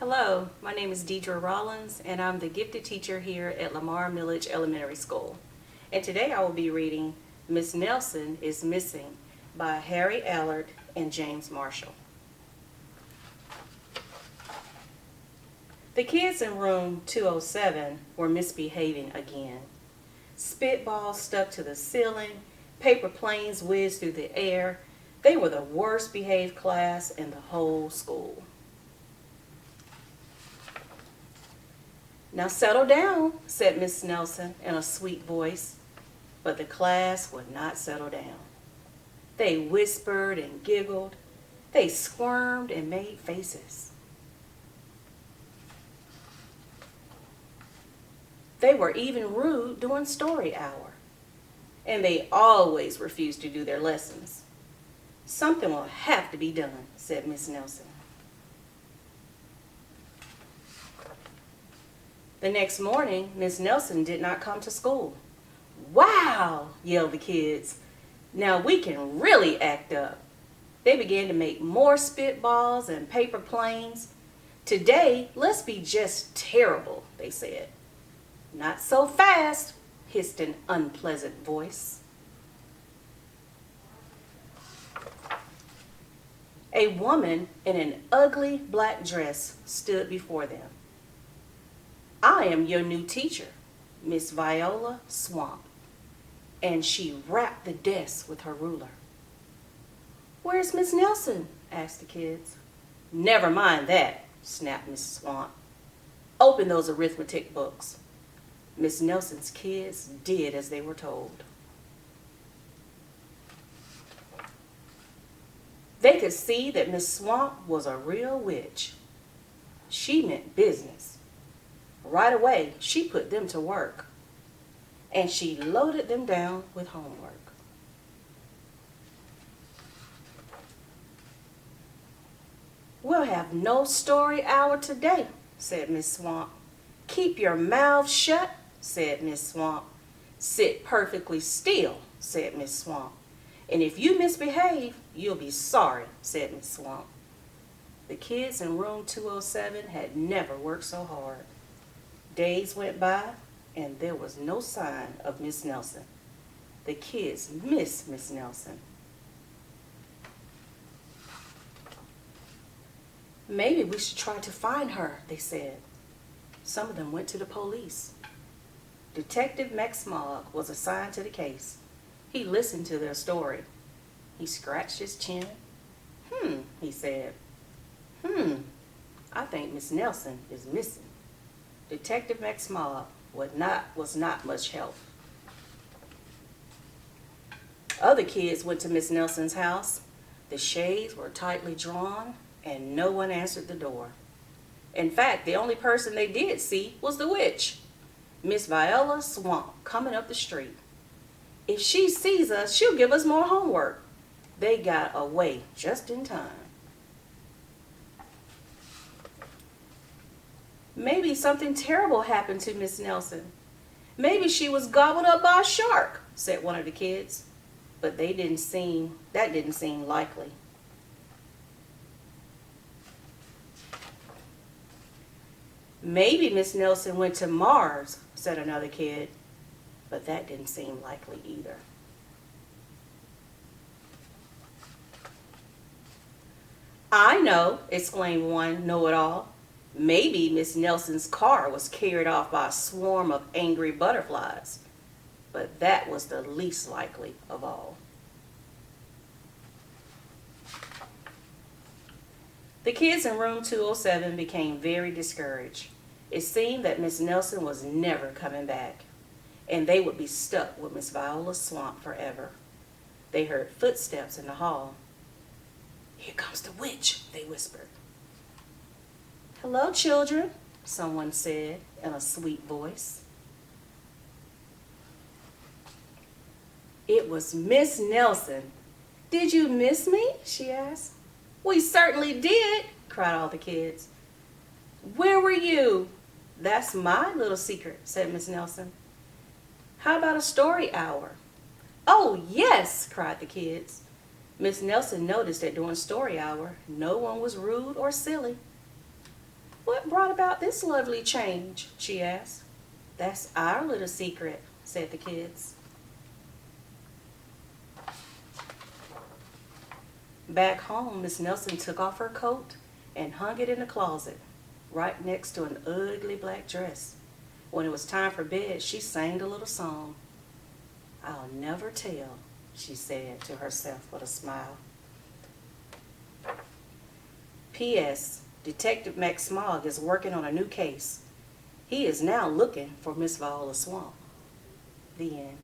Hello, my name is Debra Rollins, and I'm the gifted teacher here at Lamar-Milledge Elementary School. And today I will be reading Miss Nelson is Missing by Harry Allard and James Marshall. The kids in room 207 were misbehaving again. Spitballs stuck to the ceiling, paper planes whizzed through the air. They were the worst behaved class in the whole school. "Now settle down," said Miss Nelson in a sweet voice, but the class would not settle down. They whispered and giggled. They squirmed and made faces. They were even rude during story hour, and they always refused to do their lessons. "Something will have to be done," said Miss Nelson. The next morning, Miss Nelson did not come to school. "Wow!" yelled the kids. "Now we can really act up." They began to make more spitballs and paper planes. "Today, let's be just terrible," they said. "Not so fast," hissed an unpleasant voice. A woman in an ugly black dress stood before them. "I am your new teacher, Miss Viola Swamp," and she rapped the desk with her ruler. "Where's Miss Nelson?" asked the kids. "Never mind that," snapped Miss Swamp. "Open those arithmetic books." Miss Nelson's kids did as they were told. They could see that Miss Swamp was a real witch. She meant business. Right away, she put them to work, and she loaded them down with homework. "We'll have no story hour today," said Miss Swamp. "Keep your mouth shut," said Miss Swamp. "Sit perfectly still," said Miss Swamp. "And if you misbehave, you'll be sorry," said Miss Swamp. The kids in room 207 had never worked so hard. Days went by, and there was no sign of Miss Nelson. The kids missed Miss Nelson. "Maybe we should try to find her," they said. Some of them went to the police. Detective Max Mogg was assigned to the case. He listened to their story. He scratched his chin. He said. I think Miss Nelson is missing." Detective Max Mogg was not much help. Other kids went to Miss Nelson's house. The shades were tightly drawn, and no one answered the door. In fact, the only person they did see was the witch, Miss Viola Swamp, coming up the street. "If she sees us, she'll give us more homework." They got away just in time. "Maybe something terrible happened to Miss Nelson. Maybe she was gobbled up by a shark," said one of the kids. But that didn't seem likely. "Maybe Miss Nelson went to Mars," said another kid. But that didn't seem likely either. "I know," exclaimed one know-it-all. "Maybe Miss Nelson's car was carried off by a swarm of angry butterflies." But that was the least likely of all. The kids in room 207 became very discouraged. It seemed that Miss Nelson was never coming back, and they would be stuck with Miss Viola Swamp forever. They heard footsteps in the hall. "Here comes the witch," they whispered. "Hello, children," someone said in a sweet voice. It was Miss Nelson. "Did you miss me?" she asked. "We certainly did," cried all the kids. "Where were you?" "That's my little secret," said Miss Nelson. "How about a story hour?" "Oh, yes," cried the kids. Miss Nelson noticed that during story hour, no one was rude or silly. "What brought about this lovely change?" she asked. "That's our little secret," said the kids. Back home, Miss Nelson took off her coat and hung it in the closet, right next to an ugly black dress. When it was time for bed, she sang a little song. "I'll never tell," she said to herself with a smile. P.S. Detective Max Smog is working on a new case. He is now looking for Miss Viola Swamp. The end.